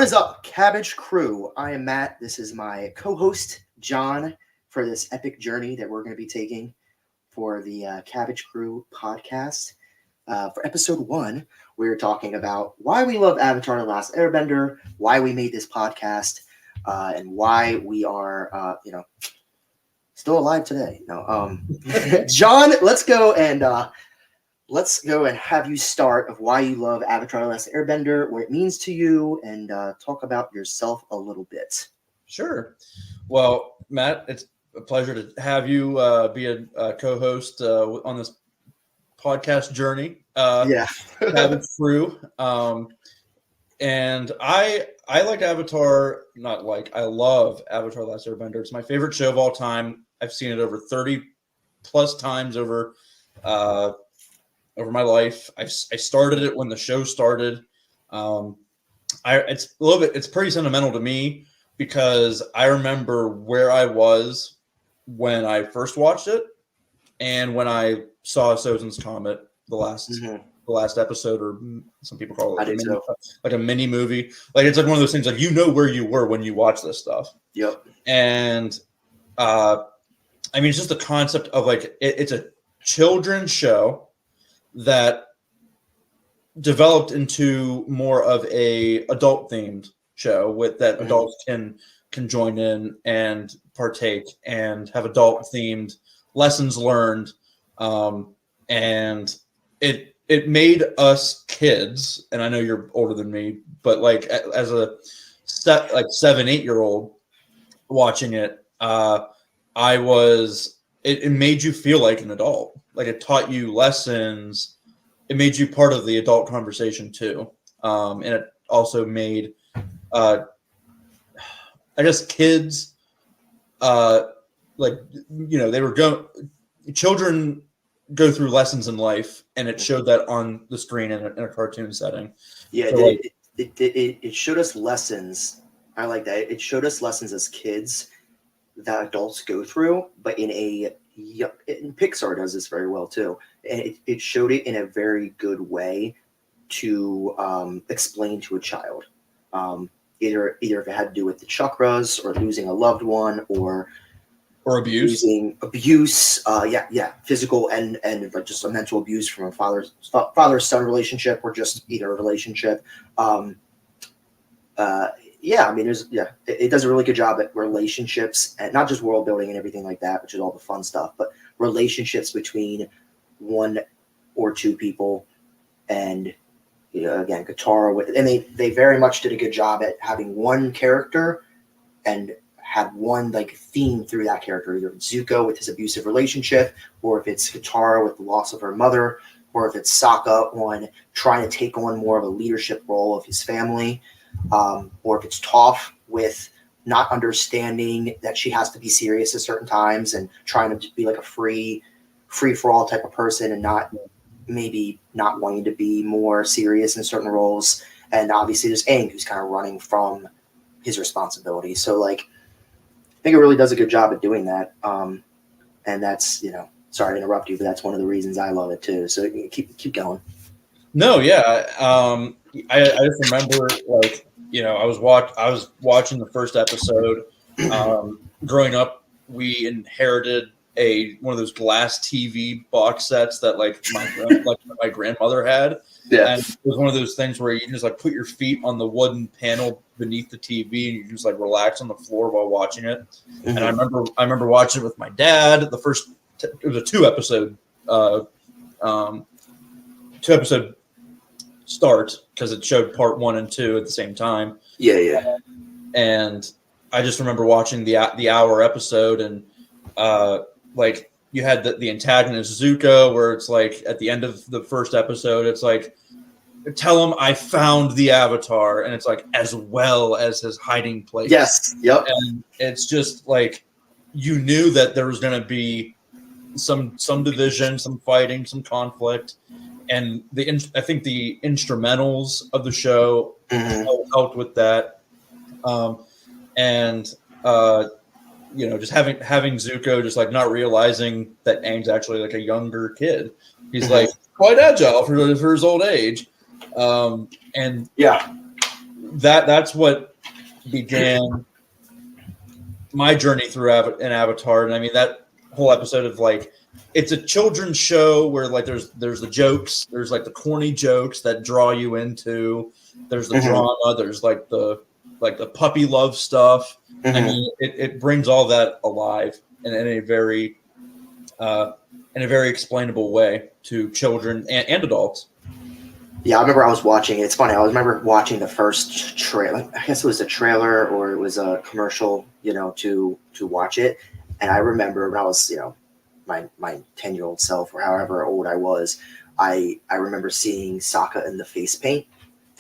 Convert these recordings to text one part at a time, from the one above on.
is up, Cabbage Crew? I am Matt. This is my co-host, John, for this epic journey that we're going to be taking for the Cabbage Crew podcast. For episode 1, we're talking about why we love Avatar: The Last Airbender, why we made this podcast, and why we are, still alive today. No, John, let's go and have you start of why you love Avatar: The Last Airbender, what it means to you, and talk about yourself a little bit. Sure. Well, Matt, it's a pleasure to have you be a co-host on this podcast journey. Cabbage Crew. And I like Avatar, I love Avatar: The Last Airbender. It's my favorite show of all time. I've seen it over 30 plus times over my life. I started it when the show started. It's pretty sentimental to me because I remember where I was when I first watched it and when I saw Sozin's Comet, the last episode, or some people call it a mini movie. Like, it's like one of those things, like, you know where you were when you watch this stuff. Yep. And it's just the concept of, like, it's a children's show that developed into more of a adult themed show with that adults can join in and partake and have adult themed lessons learned. And it made us kids, and I know you're older than me, but like as a 7-8-year-old watching it, it made you feel like an adult. Like, it taught you lessons. It made you part of the adult conversation too. And it also made, kids, children go through lessons in life, and it showed that on the screen in a cartoon setting. Yeah, so it showed us lessons. I like that. It showed us lessons as kids that adults go through, but and Pixar does this very well too. And it showed it in a very good way to explain to a child. Either if it had to do with the chakras or losing a loved one or abuse, physical and like just a mental abuse from a father-son relationship, or just either a relationship. It does a really good job at relationships, and not just world building and everything like that, which is all the fun stuff, but relationships between one or two people. And again, Katara, and they very much did a good job at having one character and had one like theme through that character, either it's Zuko with his abusive relationship, or if it's Katara with the loss of her mother, or if it's Sokka on trying to take on more of a leadership role of his family, or if it's Toph with not understanding that she has to be serious at certain times and trying to be like a free for all type of person, and not wanting to be more serious in certain roles. And obviously there's Aang, who's kind of running from his responsibility. So like, I think it really does a good job at doing that. And that's, sorry to interrupt you, but that's one of the reasons I love it too. So keep going. No, yeah. I just remember, like, I was watching the first episode. Growing up, we inherited one of those glass TV box sets that my grandmother had. Yeah. And it was one of those things where you just like put your feet on the wooden panel beneath the TV and you just like relax on the floor while watching it. Mm-hmm. And I remember watching it with my dad. It was a 2-episode start, because it showed part 1 and 2 at the same time. Yeah. And I just remember watching the hour episode, and like, you had the antagonist Zuko, where it's like at the end of the first episode, it's like, tell him I found the Avatar, and it's like, as well as his hiding place. Yes. Yep. And it's just like, you knew that there was going to be some division, some fighting, some conflict. And I think the instrumentals of the show helped with that. Just having Zuko just like not realizing that Aang's actually like a younger kid. He's like quite agile for his old age. that's what began my journey through an Avatar. And I mean, that whole episode of like, it's a children's show where like there's the jokes, there's like the corny jokes that draw you into, there's the drama, there's like the puppy love stuff. I mean, it brings all that alive in a very explainable way to children and adults. Yeah, I remember I was watching it. It's funny. I remember watching the first trailer. I guess it was a trailer or it was a commercial, to watch it. And I remember when I was, my 10-year-old self or however old I was, I remember seeing Sokka in the face paint.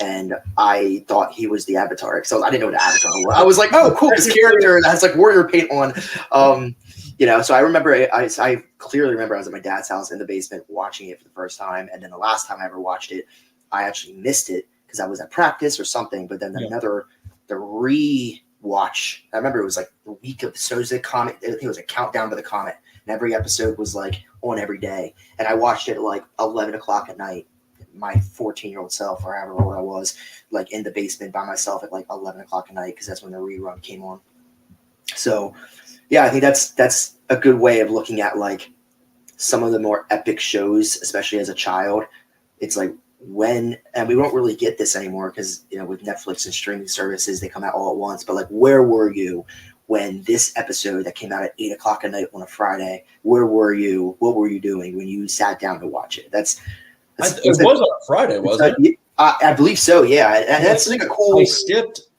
And I thought he was the Avatar because I didn't know what the Avatar was. I was like, oh, cool, this character that has like warrior paint on. So I remember, I clearly remember I was at my dad's house in the basement watching it for the first time. And then the last time I ever watched it, I actually missed it because I was at practice or something. But then the re-watch, I remember it was like the week of the Soze comet. I think it was a countdown to the comet. And every episode was like on every day. And I watched it at like 11 o'clock at night. My 14-year-old self or however old I was, like in the basement by myself at like 11 o'clock at night because that's when the rerun came on. So, yeah, I think that's a good way of looking at like some of the more epic shows, especially as a child. It's like and we won't really get this anymore because, with Netflix and streaming services, they come out all at once. But like, where were you when this episode that came out at 8 o'clock at night on a Friday, where were you? What were you doing when you sat down to watch it? It was on a Friday, wasn't it? I believe so. Yeah, and that's like a cool.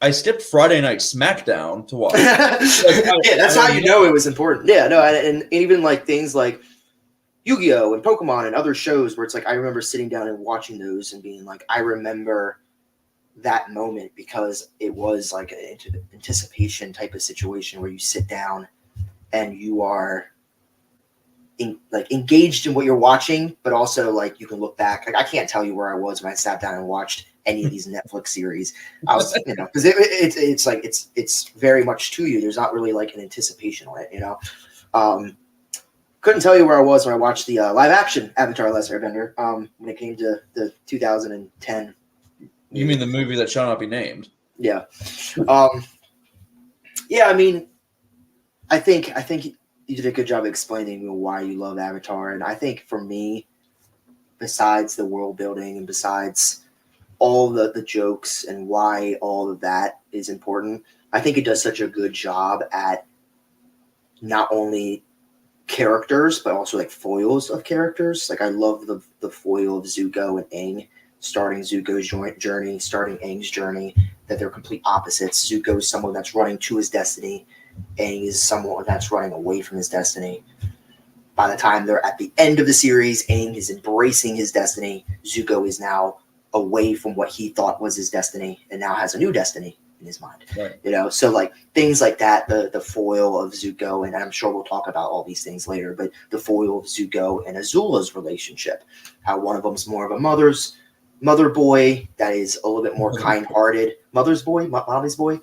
I skipped Friday Night SmackDown to watch. That's how you know it was important. Yeah, no, and even like things like Yu-Gi-Oh and Pokemon and other shows where it's like I remember sitting down and watching those and being like, I remember that moment because it was like an anticipation type of situation where you sit down and you are engaged in what you're watching, but also like you can look back. Like I can't tell you where I was when I sat down and watched any of these Netflix series. I was, because it's like it's very much to you. There's not really like an anticipation on it, Couldn't tell you where I was when I watched the live action Avatar: Last Airbender. When it came to the 2010. You mean the movie that shall not be named? Yeah. Yeah. I mean, I think you did a good job explaining why you love Avatar. And I think for me, besides the world building and besides all the jokes and why all of that is important, I think it does such a good job at not only characters, but also like foils of characters. Like I love the foil of Zuko and Aang, starting Zuko's journey, starting Aang's journey, that they're complete opposites. Zuko is someone that's running to his destiny. Aang is someone that's running away from his destiny. By the time they're at the end of the series, Aang is embracing his destiny. Zuko is now away from what he thought was his destiny and now has a new destiny in his mind. Right. So like things like that, the foil of Zuko, and I'm sure we'll talk about all these things later, but the foil of Zuko and Azula's relationship, how one of them is more of a mother boy that is a little bit more kind-hearted. Mother's boy? Mommy's boy?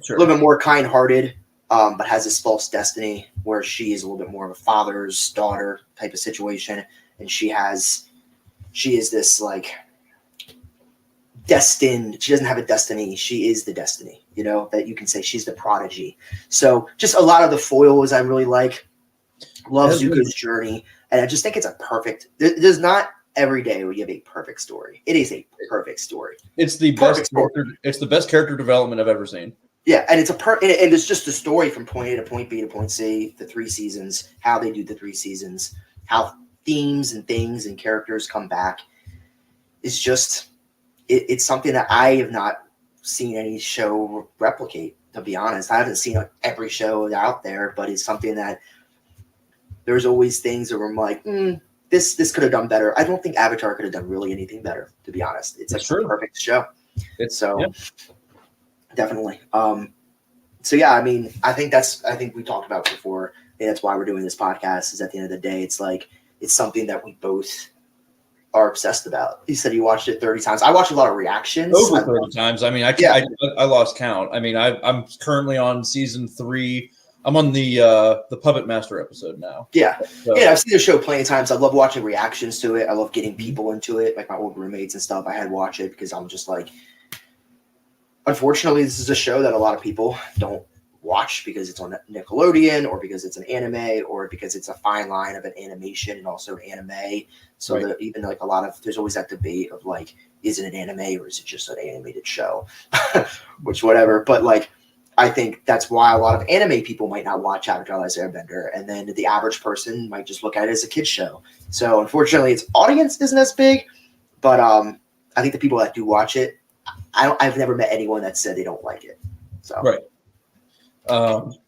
Sure. A little bit more kind-hearted. But has this false destiny where she is a little bit more of a father's daughter type of situation. And she is this like destined, she doesn't have a destiny. She is the destiny, that you can say she's the prodigy. So just a lot of the foils I really like. Love Zuko's journey. And I just think it's a perfect, there's not every day where you have a perfect story. It is a perfect story. It's the best character development I've ever seen. Yeah, and and it's just a story from point A to point B to point C, the 3 seasons, how they do the 3 seasons, how themes and things and characters come back. It's just, it's something that I have not seen any show replicate, to be honest. I haven't seen every show out there, but it's something that there's always things that I'm like, this could have done better. I don't think Avatar could have done really anything better, to be honest. It's like a perfect show. Definitely. So yeah, I mean, I think we talked about before. And that's why we're doing this podcast. Is at the end of the day, it's like it's something that we both are obsessed about. You said you watched it 30 times. I watched a lot of reactions. Over 30 times. I mean, I lost count. I mean, I'm currently on season 3. I'm on the Puppet Master episode now. Yeah. So. Yeah, I've seen the show plenty of times. I love watching reactions to it. I love getting people into it, like my old roommates and stuff. I had to watch it because I'm just like, unfortunately, this is a show that a lot of people don't watch because it's on Nickelodeon or because it's an anime or because it's a fine line of an animation and also an anime. So Right. that even like a lot of there's always that debate of like, is it an anime or is it just an animated show? Which whatever. But like I think that's why a lot of anime people might not watch Avatar: Last Airbender, and then the average person might just look at it as a kid's show. So unfortunately, its audience isn't as big, but I think the people that do watch it, I've never met anyone that said they don't like it. So Right.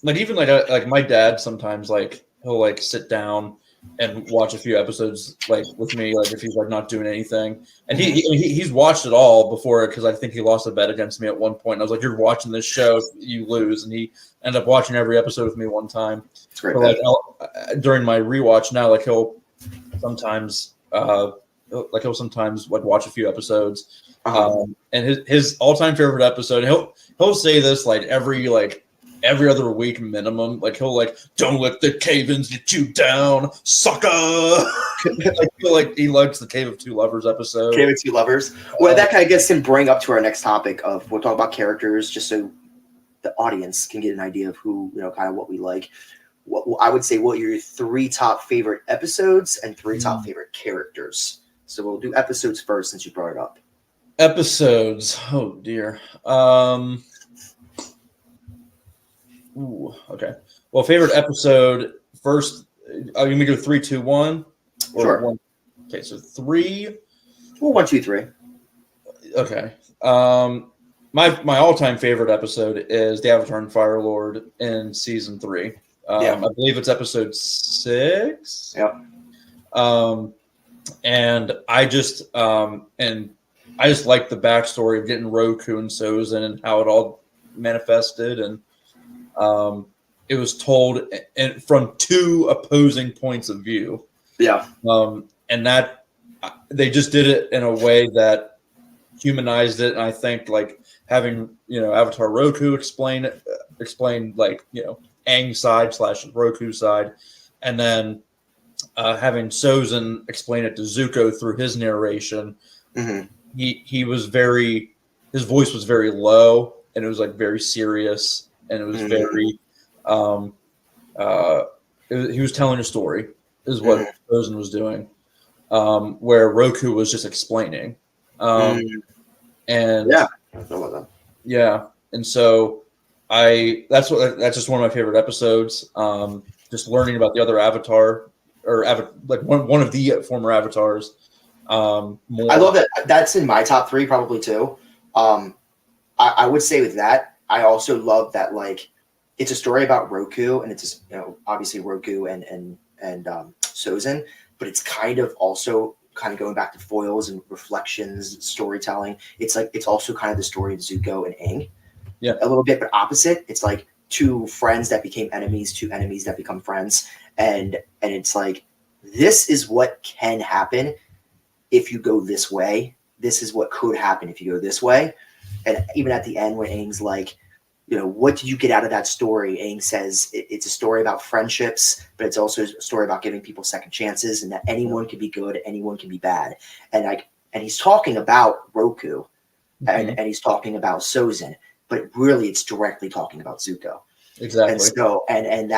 Like even like my dad sometimes like he'll like sit down and watch a few episodes like with me, like if he's like not doing anything, and he's watched it all before because I think he lost a bet against me at one point. And I was like, "You're watching this show, you lose," and he ended up watching every episode with me one time. it's great. But like during my rewatch now, like he'll sometimes like watch a few episodes. And his all-time favorite episode, he'll say this like every other week minimum. Like he'll like, "Don't let the cave-ins get you down, sucker." I feel like he likes the Cave of Two Lovers episode. Cave of Two Lovers. Well, that kind of gets him bring up to our next topic of we'll talk about characters just so the audience can get an idea of who, kind of what we like. What I would say, what are your 3 top favorite episodes and 3 top favorite characters? So we'll do episodes first since you brought it up. Episodes. Oh dear. Okay. Well, favorite episode first. Are you gonna go 3, 2, 1? Or Sure. 1? Okay, so 3. Well, 1, 2, 3. Okay. My all-time favorite episode is the Avatar and Fire Lord in season 3. I believe it's episode 6. Yep. And I just like the backstory of getting Roku and Sozin and how it all manifested, and it was told from 2 opposing points of view. Yeah. And that they just did it in a way that humanized it. And I think like having Avatar Roku explain like Aang's side / Roku side, and then having Sozin explain it to Zuko through his narration. Mm-hmm. His voice was very low, and it was like very serious, and it was very he was telling a story is what Sozin was doing, where Roku was just explaining. And yeah, and so that's just one of my favorite episodes. Just learning about the other Avatar like one of the former Avatars. More. I love that. That's in my top 3 probably too. I would say with that, I also love that like it's a story about Roku, and it's just, obviously Roku and Sozin, but it's kind of also going back to foils and reflections, storytelling. It's like it's also kind of the story of Zuko and Aang. Yeah, a little bit, but opposite. It's like 2 friends that became enemies, 2 enemies that become friends, and it's like this is what can happen if you go this way. This is what could happen if you go this way. And even at the end when Aang's like, what did you get out of that story? Aang says it's a story about friendships, but it's also a story about giving people second chances, and that anyone can be good, anyone can be bad. And he's talking about Roku, and he's talking about Sozin, but really it's directly talking about Zuko. Exactly. And so and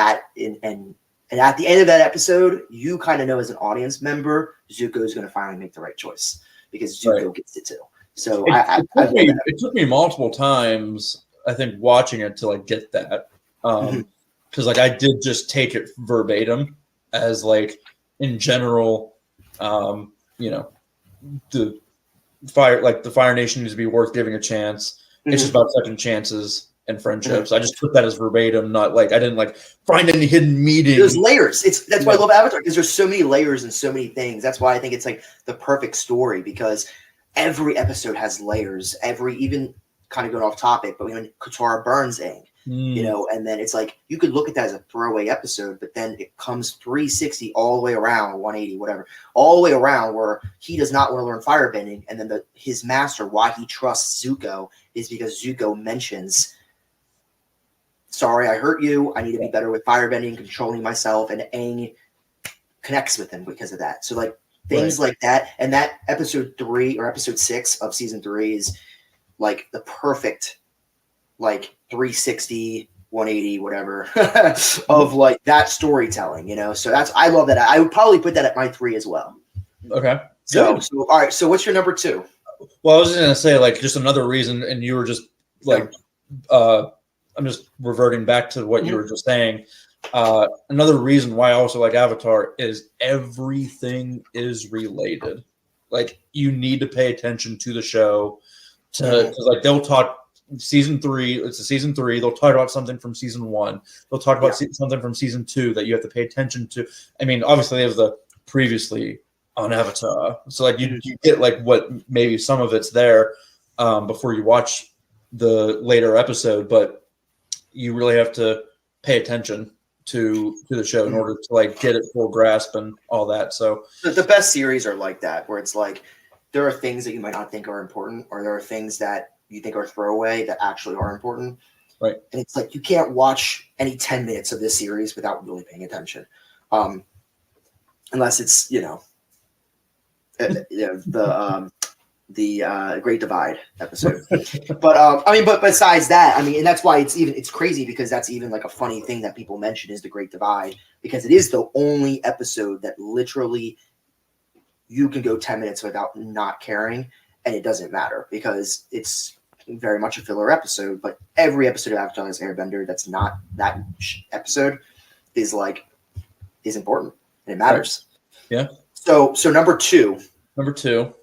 at the end of that episode, you kind of know as an audience member, Zuko is going to finally make the right choice because Zuko gets it too. So it took me multiple times, I think, watching it to like get that, because like I did just take it verbatim as like in general, the Fire Nation needs to be worth giving a chance. It's just about second chances and friendships. I just took that as verbatim, not like I didn't like find any hidden meaning. There's layers. That's why I love Avatar, because there's so many layers and so many things. That's why I think it's like the perfect story, because every episode has layers. Even kind of going off topic, but when Katara burns Aang, and then it's like you could look at that as a throwaway episode, but then it comes 360 all the way around, 180, whatever, all the way around where he does not want to learn firebending, and then his master, why he trusts Zuko, is because Zuko mentions, sorry, I hurt you. I need to be better with firebending, controlling myself, and Aang connects with him because of that. So like things like that, and that episode 3 or episode 6 of season 3 is like the perfect like 360, 180, whatever of like that storytelling, So I love that. I would probably put that at my 3 as well. Okay. So all right. So what's your number 2? Well, I was just gonna say like just another reason, and you were just like, I'm just reverting back to what you were just saying. Another reason why I also like Avatar is everything is related. Like you need to pay attention to the show because like they'll talk season 3. It's a season 3. They'll talk about something from season 1. They'll talk about something from season 2 that you have to pay attention to. I mean, obviously, there's the previously on Avatar, so like you get like what maybe some of it's there before you watch the later episode, but you really have to pay attention to the show in order to like get it full grasp and all that. So the best series are like that, where it's like there are things that you might not think are important, or there are things that you think are throwaway that actually are important. Right. And it's like you can't watch any 10 minutes of this series without really paying attention. Unless it's, the Great Divide episode. But besides that, and that's why it's crazy, because that's even like a funny thing that people mention is the Great Divide, because it is the only episode that literally you can go 10 minutes without not caring, and it doesn't matter because it's very much a filler episode. But every episode of Avatar: Last Airbender that's not that episode is important, and it matters. Yeah. So number 2. Number 2.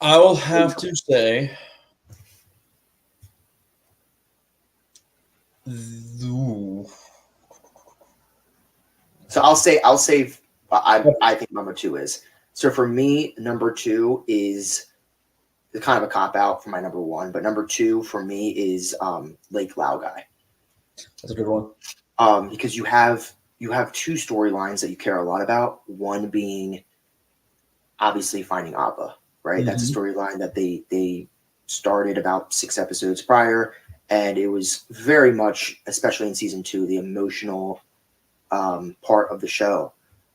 I will have to say, So I'll say I think number 2 is. So for me, number 2 is kind of a cop out for my number 1, but number 2 for me is Lake Laogai. That's a good one. Because you have 2 storylines that you care a lot about. One being obviously finding Appa, right? Mm-hmm. That's a storyline that they started about 6 episodes prior, and it was very much, especially in season 2, the emotional part of the show.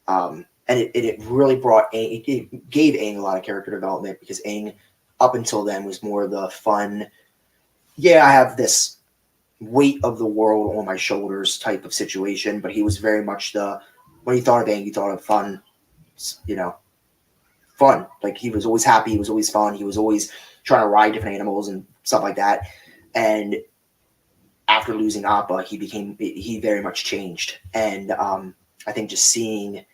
And it really brought Aang, it gave Aang a lot of character development, because Aang up until then was more the fun, I have this weight of the world on my shoulders type of situation, but he was very much when you thought of Aang, you thought of fun, fun. Like he was always happy, he was always fun, he was always trying to ride different animals and stuff like that. And after losing Appa, he very much changed. And I think just seeing,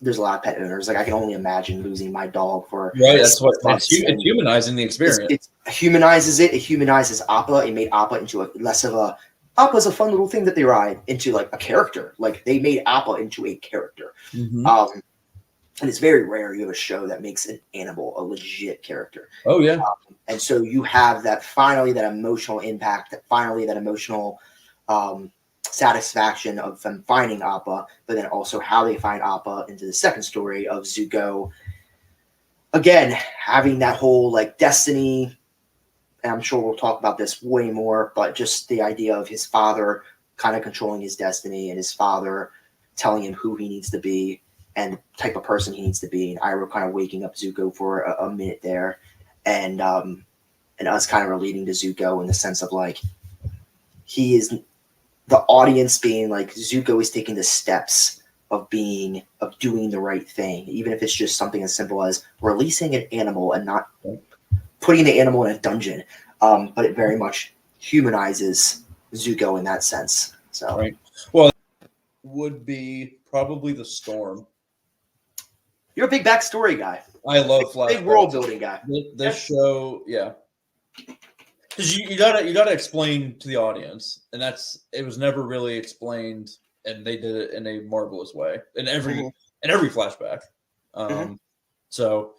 there's a lot of pet owners. Like I can only imagine losing my dog for That's what it's humanizing the experience. It humanizes it. It humanizes Appa. It made Appa into less of a. Appa's a fun little thing that they ride into like a character. Like they made Appa into a character. Mm-hmm. And it's very rare you have a show that makes an animal a legit character. Oh yeah. And so you have that emotional impact, that emotional satisfaction of them finding Appa, but then also how they find Appa into the second story of Zuko. Again, having that whole like destiny, and I'm sure we'll talk about this way more, but just the idea of his father kind of controlling his destiny, and his father telling him who he needs to be and the type of person he needs to be, and Iroh kind of waking up Zuko for a minute there, and us kind of relating to Zuko in the sense of like he is the audience being like Zuko is taking the steps of doing the right thing, even if it's just something as simple as releasing an animal and not putting the animal in a dungeon. But it very much humanizes Zuko in that sense. So right. Well, would be probably the storm. You're a big backstory guy. I love flashbacks. Big world building guy. This show, yeah. Because you gotta explain to the audience, and it was never really explained, and they did it in a marvelous way in every flashback. So,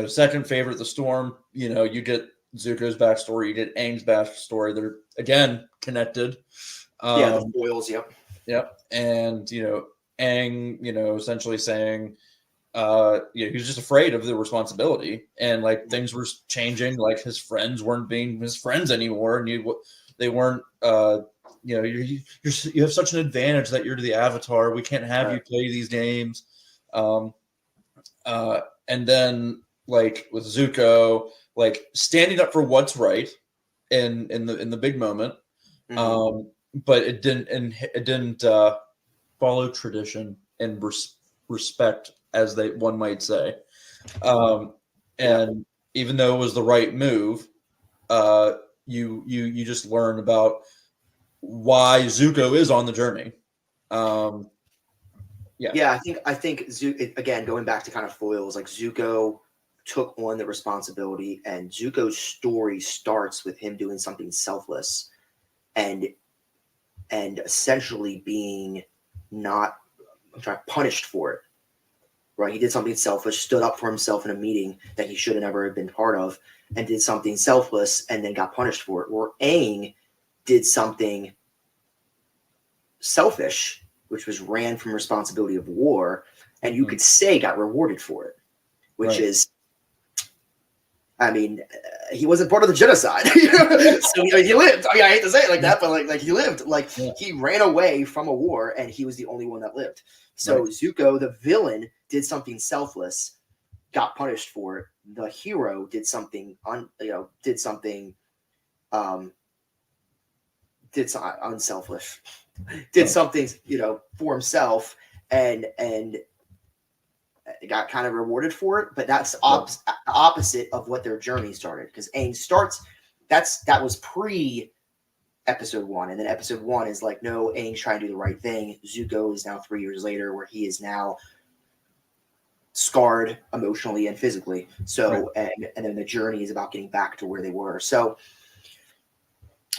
second favorite, the storm. You get Zuko's backstory, you get Aang's backstory. They're again connected. The foils, yep. Yep, and Aang, essentially saying. He was just afraid of the responsibility, and like things were changing. Like his friends weren't being his friends anymore, and they weren't. You have such an advantage that you're the Avatar. We can't have you play these games. And then like with Zuko, like standing up for what's right in the big moment. Mhm. But it didn't follow tradition and respect, as one might say. Yeah. And even though it was the right move, uh, you just learn about why Zuko is on the journey. Yeah. Yeah, I think again, going back to kind of foils, like Zuko took on the responsibility, and Zuko's story starts with him doing something selfless and essentially being not punished for it. Right? He did something selfish, stood up for himself in a meeting that he should have never been part of, and did something selfless, and then got punished for it. Where Aang did something selfish, which was ran from responsibility of war, and you could say got rewarded for it, which Right. is, I mean, he wasn't part of the genocide, so he lived. I mean, I hate to say it like that, but like he lived. Like he ran away from a war, and he was the only one that lived. So Zuko, the villain, did something selfless, got punished for it. The hero did something unselfish, did something for himself, and got kind of rewarded for it. But that's opposite of what their journey started, because Aang starts. That was pre episode 1, and then episode 1 is like, no, Aang's trying to do the right thing. Zuko is now 3 years later, where he is now scarred emotionally and physically. So and then the journey is about getting back to where they were. So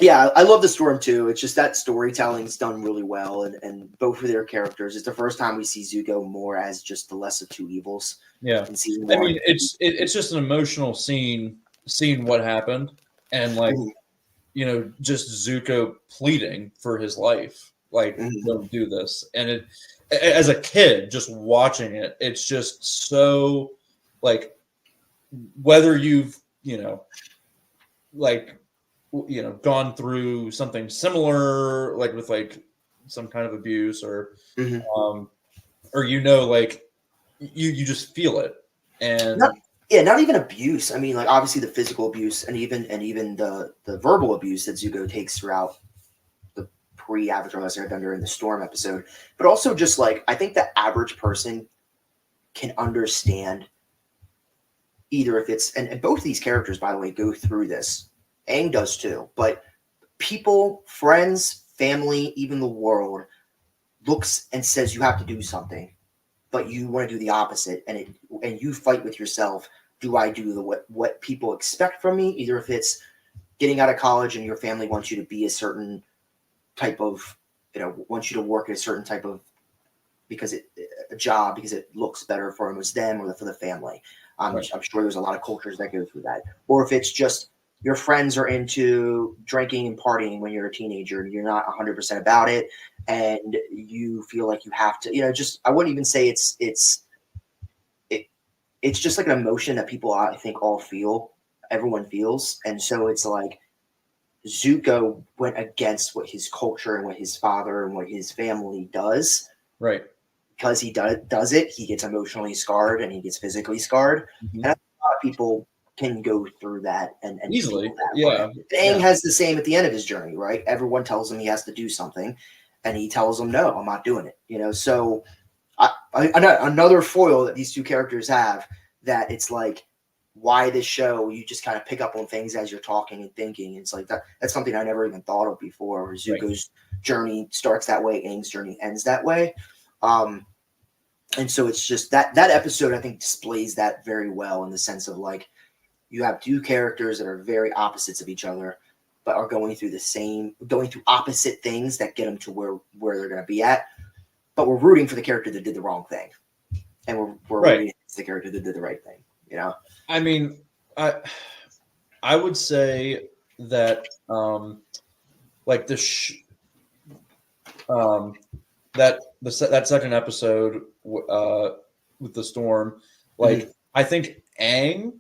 yeah, I love the Storm too. It's just that storytelling's done really well, and both of their characters. It's the first time we see Zuko more as just the less of two evils. Yeah, in season I 1. mean, it's just an emotional scene, seeing what happened, and like just Zuko pleading for his life, like don't do this. And it, as a kid, just watching it, it's just so like, whether you've gone through something similar, like with like some kind of abuse, or like you just feel it. And not even abuse. I mean, like, obviously the physical abuse, and even the verbal abuse that Zuko takes throughout the pre-Avatar Last Airbender and the Storm episode, but also just like, I think the average person can understand, either if it's, and both of these characters, by the way, go through this. Aang does too, but people, friends, family, even the world looks and says you have to do something, but you want to do the opposite, and you fight with yourself. Do I do what people expect from me? Either if it's getting out of college and your family wants you to be a certain type of, wants you to work at a certain type of, a job, because it looks better for them or for the family. I'm sure there's a lot of cultures that go through that. Or if it's just your friends are into drinking and partying when you're a teenager and you're not 100% about it, and you feel like you have to, just, I wouldn't even say it's just like an emotion that people, I think, all feel, everyone feels. And so it's like Zuko went against what his culture and what his father and what his family does. Right. Because he does it, he gets emotionally scarred and he gets physically scarred. And a lot of people can go through that and easily. That Aang has the same at the end of his journey, right? Everyone tells him he has to do something, and he tells them, no, I'm not doing it. So another foil that these two characters have, that it's like, why this show, you just kind of pick up on things as you're talking and thinking. It's like that's something I never even thought of before, where Zuko's journey starts that way, Aang's journey ends that way. And so it's just that episode, I think, displays that very well, in the sense of, like, you have two characters that are very opposites of each other, but are going through opposite things that get them to where they're going to be at. But we're rooting for the character that did the wrong thing, and we're rooting for the character that did the right thing. I mean, I would say that like that second episode with the Storm, like, I think Aang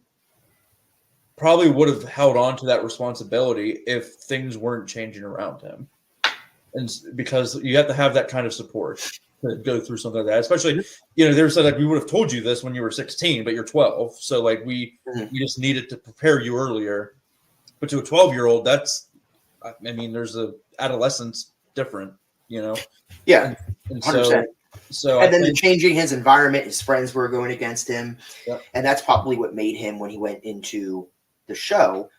probably would have held on to that responsibility if things weren't changing around him, and because you have to have that kind of support, to go through something like that. Especially, you know, they were said like we would have told you this when you were 16, but you're 12. So like we just needed to prepare you earlier. But to a 12-year-old, that's, I mean, there's a adolescence different, you know. Yeah, and 100%. So and then the changing his environment, his friends were going against him, yeah. And that's probably what made him, when he went into the show,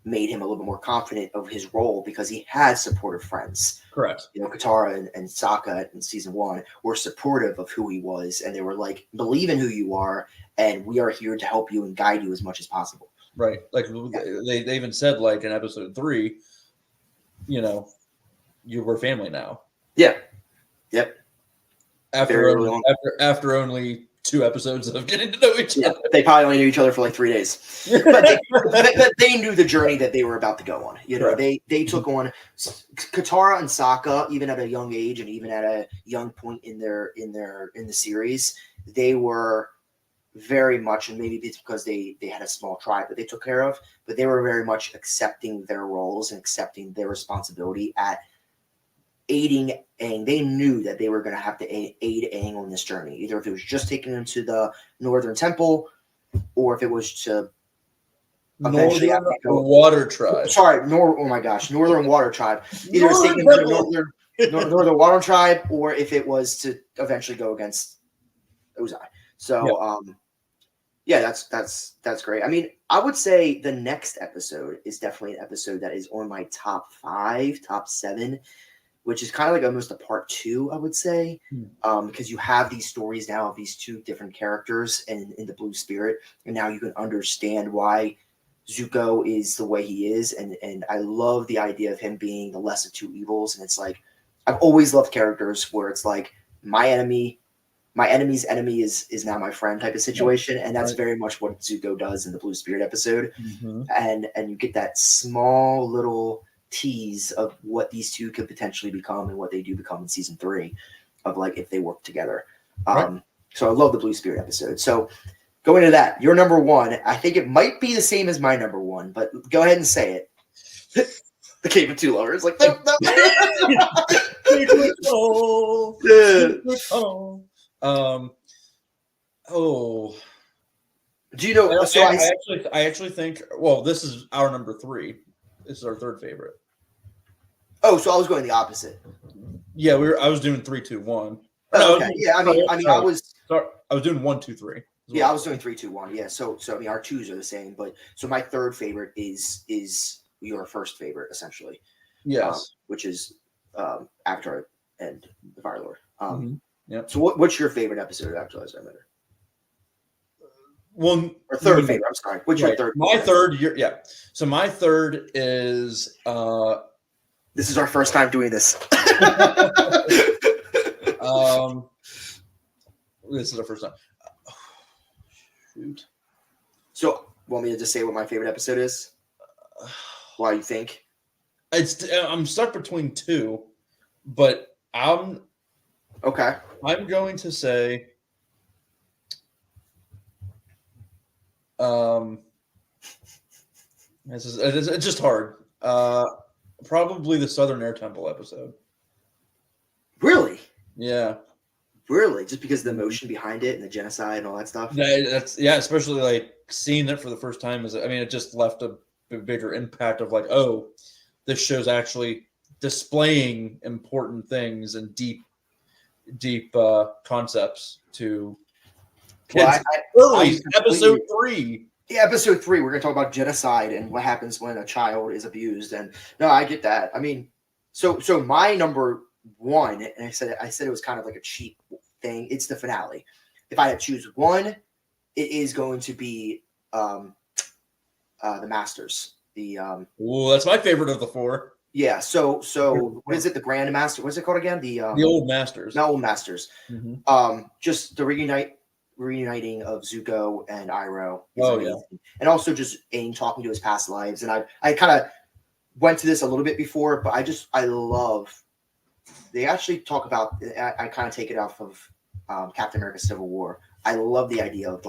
made him a little bit more confident of his role because he had supportive friends. Correct. You know, Katara and Sokka in season 1 were supportive of who he was, and they were like, believe in who you are, and we are here to help you and guide you as much as possible. Right. Like they even said, like in episode 3, you know, you were family now. Yeah. Yep. After only 2 episodes of getting to know each other. They probably only knew each other for like 3 days. But they knew the journey that they were about to go on. You know, right. They took on Katara and Sokka, even at a young age and even at a young point in the series, they were very much, and maybe it's because they had a small tribe that they took care of, but they were very much accepting their roles and accepting their responsibility at aiding Aang. They knew that they were going to have to aid Aang on this journey, either if it was just taking him to the Northern Temple, or if it was to eventually Northern Water Tribe. Sorry, Northern Water Tribe. Either it's taking him to the Northern Water Tribe, or if it was to eventually go against Ozai. So, yeah, that's great. I mean, I would say the next episode is definitely an episode that is on my top 5, top 7. Which is kind of like almost a part 2, I would say, because you have these stories now of these 2 different characters in the Blue Spirit, and now you can understand why Zuko is the way he is, and I love the idea of him being the less of 2 evils, and it's like, I've always loved characters where it's like, my enemy's enemy is now my friend type of situation, and that's very much what Zuko does in the Blue Spirit episode, and you get that small little tease of what these 2 could potentially become and what they do become in season 3 of like if they work together. So I love the Blue Spirit episode. So going into that, your number 1, I think it might be the same as my number 1, but go ahead and say it. The Cave of Two Lovers, like no. Do you know? I actually think. Well, this is our number 3. This is our 3rd favorite. Oh, so I was going the opposite. Yeah, I was doing 3, 2, 1. Oh, okay. Yeah, I mean, I was doing 1, 2, 3. Yeah, I was doing 3, 2, 1. Yeah, so I mean, our 2s are the same, but so my 3rd favorite is your first favorite essentially. Yes, which is Avatar and the Fire Lord. Yeah. So what's your favorite episode of Avatar: Last Airbender? Well, or 3rd favorite. I'm sorry. What's your 3rd? My favorite? 3rd. Yeah. So my 3rd is. This is our first time doing this. This is our first time. Shoot. So, want me to just say what my favorite episode is? Why you think? I'm stuck between 2, but I'm okay. I'm going to say. It's just hard. Probably the Southern Air Temple episode. Really? Yeah. Really? Just because of the emotion behind it and the genocide and all that stuff? Especially like seeing it for the first time. It just left a bigger impact of like, oh, this show's actually displaying important things and deep concepts to kids. Episode 3. Yeah, episode 3, we're going to talk about genocide and what happens when a child is abused. And no, I get that. I mean, so my number 1, and I said it was kind of like a cheap thing. It's the finale. If I had to choose one, it is going to be the Masters. That's my favorite of the 4. Yeah. So what is it? The Grand Master? What's it called again? The Old Masters. The Old Masters. Mm-hmm. Just the reuniting of Zuko and Iroh. Yeah. And also just Aang talking to his past lives. And I kind of went to this a little bit before, but I love. They actually talk about. I kind of take it off of Captain America: Civil War. I love the idea of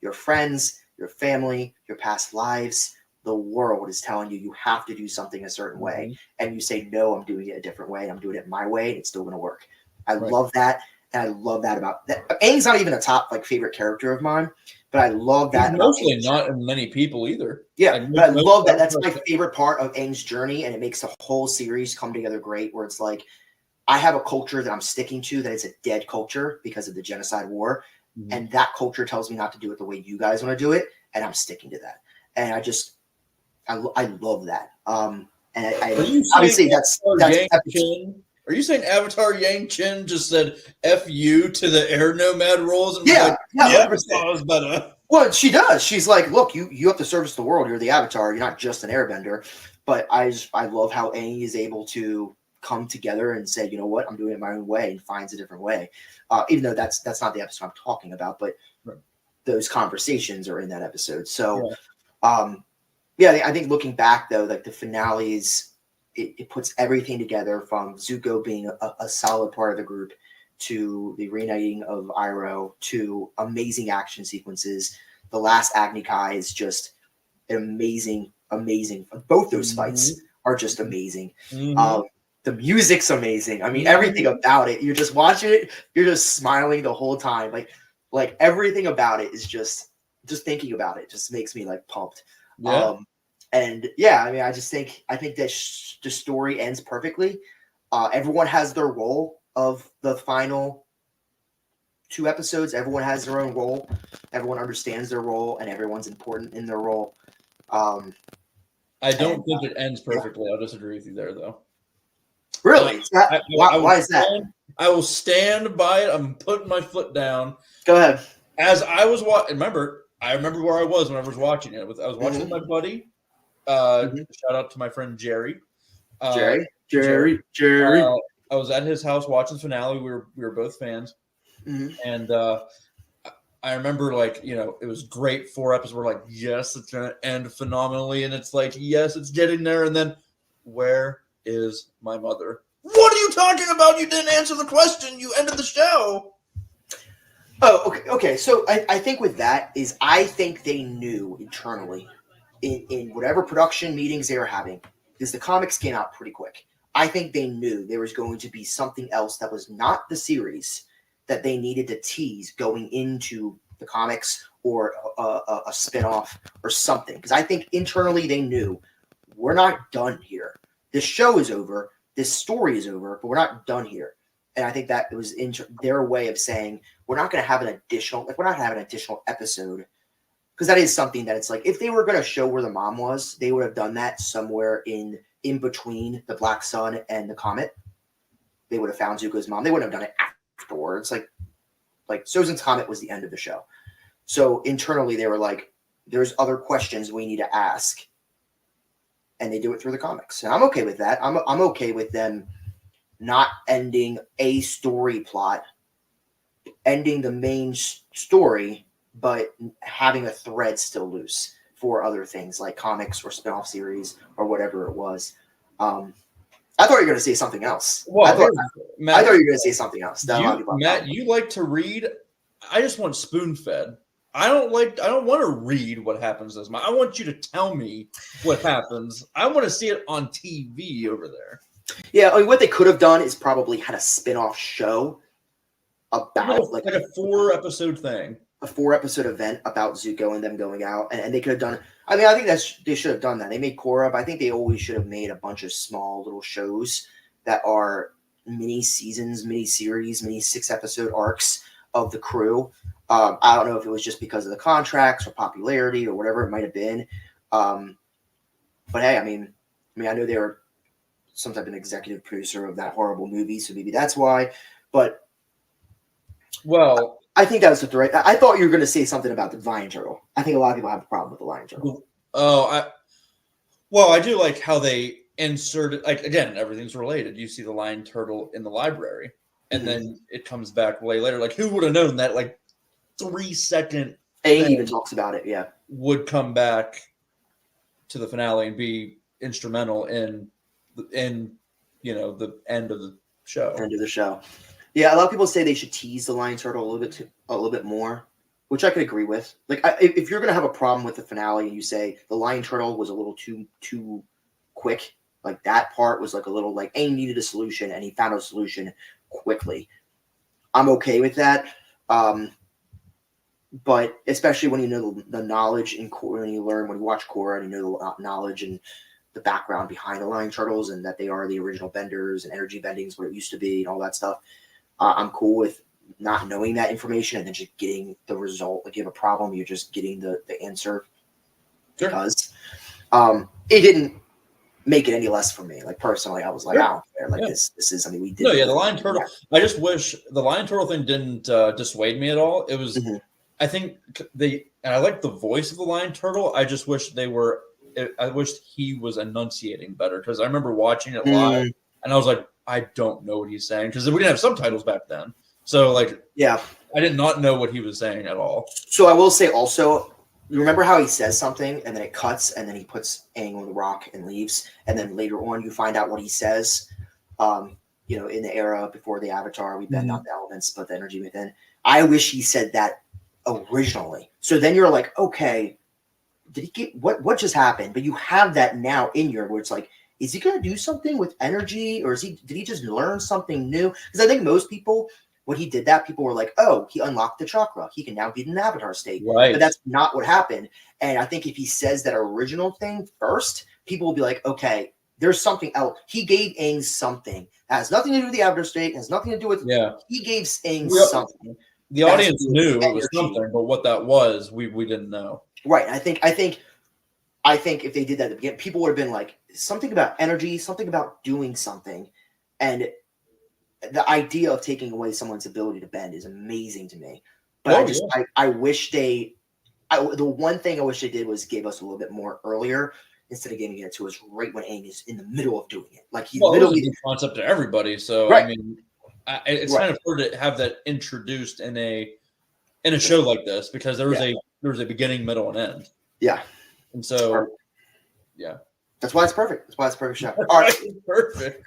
your friends, your family, your past lives. The world is telling you have to do something a certain way, and you say no. I'm doing it a different way. I'm doing it my way, and it's still going to work. I love that. And I love that about that. Aang's not even a top like favorite character of mine, but I love that. He's mostly not in many people either. Yeah, like, but I love that. That's my favorite part of Aang's journey, and it makes the whole series come together great. Where it's like, I have a culture that I'm sticking to that is a dead culture because of the genocide war, and that culture tells me not to do it the way you guys want to do it, and I'm sticking to that. And I love that. And I obviously that's Are you saying Avatar Yang Chen just said "F you" to the air nomad roles? And yeah, I was better. Well, she does. She's like, look, you have to service the world. You're the Avatar. You're not just an airbender. But I love how Aang is able to come together and say, you know what, I'm doing it my own way, and finds a different way. Even though that's not the episode I'm talking about, but those conversations are in that episode. So, I think looking back though, like the finales, it puts everything together from Zuko being a solid part of the group to the reuniting of Iroh to amazing action sequences. The last Agni Kai is just amazing. Both those fights are just amazing. The music's amazing. I mean, everything about it. You're just watching it. You're just smiling the whole time. Like everything about it is just thinking about it just makes me like pumped. Yeah. And yeah, I mean, I think that the story ends perfectly. Everyone has their role of the final 2 episodes. Everyone has their own role. Everyone understands their role, and everyone's important in their role. I don't think it ends perfectly. I'll disagree with you there, though. Really? Why is that? I will stand by it. I'm putting my foot down. Go ahead. As I was watching, I remember where I was when I was watching it. I was watching with my buddy. Shout out to my friend Jerry. Jerry. I was at his house watching the finale. We were both fans, and I remember it was great. 4 episodes. We're like, yes, it's gonna end phenomenally, and it's like, yes, it's getting there. And then, where is my mother? What are you talking about? You didn't answer the question. You ended the show. Oh, okay. So I think with that is I think they knew internally in whatever production meetings they were having, because the comics came out pretty quick. I think they knew there was going to be something else that was not the series that they needed to tease going into the comics or a spinoff or something. Because I think internally they knew we're not done here. This show is over. This story is over, but we're not done here. And I think that it was their way of saying we're not going to have an additional episode, because that is something that it's like if they were going to show where the mom was, they would have done that somewhere in between the Black Sun and the Comet. They would have found Zuko's mom. They wouldn't have done it afterwards. Like Sozin's Comet was the end of the show. So internally they were like, there's other questions we need to ask. And they do it through the comics. And I'm okay with that. I'm okay with them not ending a story plot, ending the main story, but having a thread still loose for other things like comics or spinoff series or whatever it was. I thought you were going to say something else. Well, I thought you were going to say something else. Matt, you like to read. I just want spoon-fed. I don't want to read what happens this month. I want you to tell me what happens. I want to see it on TV over there. Yeah, I mean, what they could have done is probably had a spin-off show about like a 4-episode thing. A 4-episode event about Zuko and them going out. And they could have done, I mean, I think they should have done that. They made Korra, but I think they always should have made a bunch of small little shows that are mini seasons, mini series, mini 6-episode arcs of the crew. I don't know if it was just because of the contracts or popularity or whatever it might have been. But hey, I mean, I know they were some type of executive producer of that horrible movie, so maybe that's why. But well, I think that was the right. I thought you were going to say something about the lion turtle. I think a lot of people have a problem with the lion turtle. Oh, I do like how they inserted. Like again, everything's related. You see the lion turtle in the library, and then it comes back way later. Like who would have known that? Like 3-second. Aang even talks about it. Yeah, would come back to the finale and be instrumental in the end of the show. End of the show. Yeah, a lot of people say they should tease the lion turtle a little bit more, which I could agree with. Like, if you're gonna have a problem with the finale and you say the lion turtle was a little too quick, like that part was like a little like Aang needed a solution and he found a solution quickly. I'm okay with that. But especially when you know the knowledge in Korra, when you watch Korra and you know the knowledge and the background behind the lion turtles and that they are the original benders and energy bending is what it used to be and all that stuff. I'm cool with not knowing that information and then just getting the result. Like you have a problem, you're just getting the answer. Sure. Because it didn't make it any less for me. Like personally, I was like, Sure. I don't care. Like this is something we did. No, yeah, the lion turtle. I just wish the lion turtle thing didn't dissuade me at all. It was, I think and I like the voice of the lion turtle. I just wish I wished he was enunciating better because I remember watching it live and I was like, I don't know what he's saying because we didn't have subtitles back then. So like, yeah, I did not know what he was saying at all. So I will say also, you remember how he says something and then it cuts and then he puts Aang on the rock and leaves, and then later on you find out what he says. You know, in the era before the Avatar, we bend not the elements, but the energy within. I wish he said that originally. So then you're like, okay, did he get what just happened? But you have that now in your where it's like, is he going to do something with energy, or did he just learn something new? Because I think most people, when he did that, people were like, oh, he unlocked the chakra. He can now be in an avatar state. Right. But that's not what happened. And I think if he says that original thing first, people will be like, okay, there's something else. He gave Aang something. That has nothing to do with the avatar state. It has nothing to do with He gave Aang something. The audience knew it was something, but what that was, we didn't know. Right. I think if they did that at the beginning, people would have been like, something about energy, something about doing something. And the idea of taking away someone's ability to bend is amazing to me. But I wish the one thing I wish they did was give us a little bit more earlier instead of giving it to us right when Aang is in the middle of doing it. Like it was a new concept to everybody. So right. I mean, it's kind of hard to have that introduced in a show like this because there was a beginning, middle, and end. Yeah. And so, that's why it's perfect. That's why it's a perfect show. All right, perfect.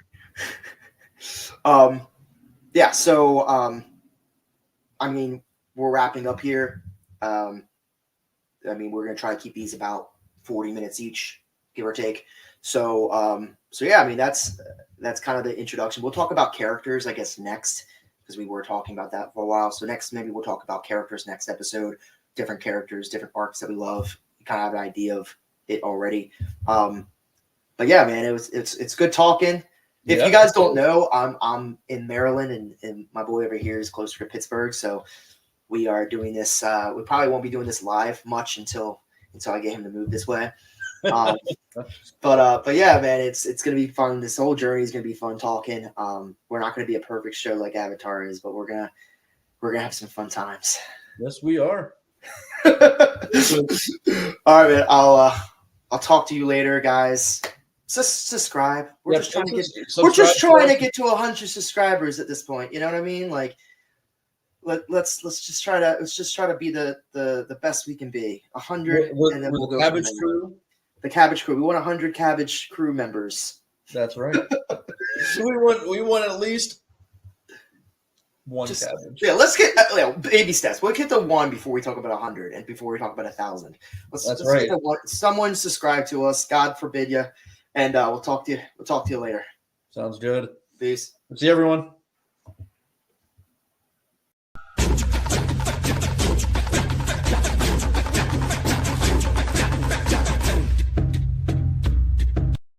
Yeah. So, I mean, we're wrapping up here. I mean, we're gonna try to keep these about 40 minutes each, give or take. So, yeah. I mean, that's kind of the introduction. We'll talk about characters, I guess, next because we were talking about that for a while. So next, maybe we'll talk about characters next episode. Different characters, different arcs that we love. Kind of have an idea of it already. But yeah, man, it's good talking. If you guys don't know, I'm in Maryland and my boy over here is closer to Pittsburgh, so we are doing this. We probably won't be doing this live much until I get him to move this way. But yeah, man, it's gonna be fun. This whole journey is gonna be fun talking. We're not gonna be a perfect show like Avatar is, but we're gonna have some fun times. Yes, we are. All right, man. I'll talk to you later, guys. Just subscribe. We're just trying to get to 100 subscribers at this point. You know what I mean? Like, let's just try to be the best we can be. 100, and then we'll go. Cabbage Crew. The Cabbage Crew. We want 100 Cabbage Crew members. That's right. we want at least one cabbage. Yeah, let's get baby steps. We'll get to 1 before we talk about 100 and before we talk about 1,000. Let's right. Get to someone subscribe to us. God forbid you. And we'll talk to you later. Sounds good. Peace. See you, everyone.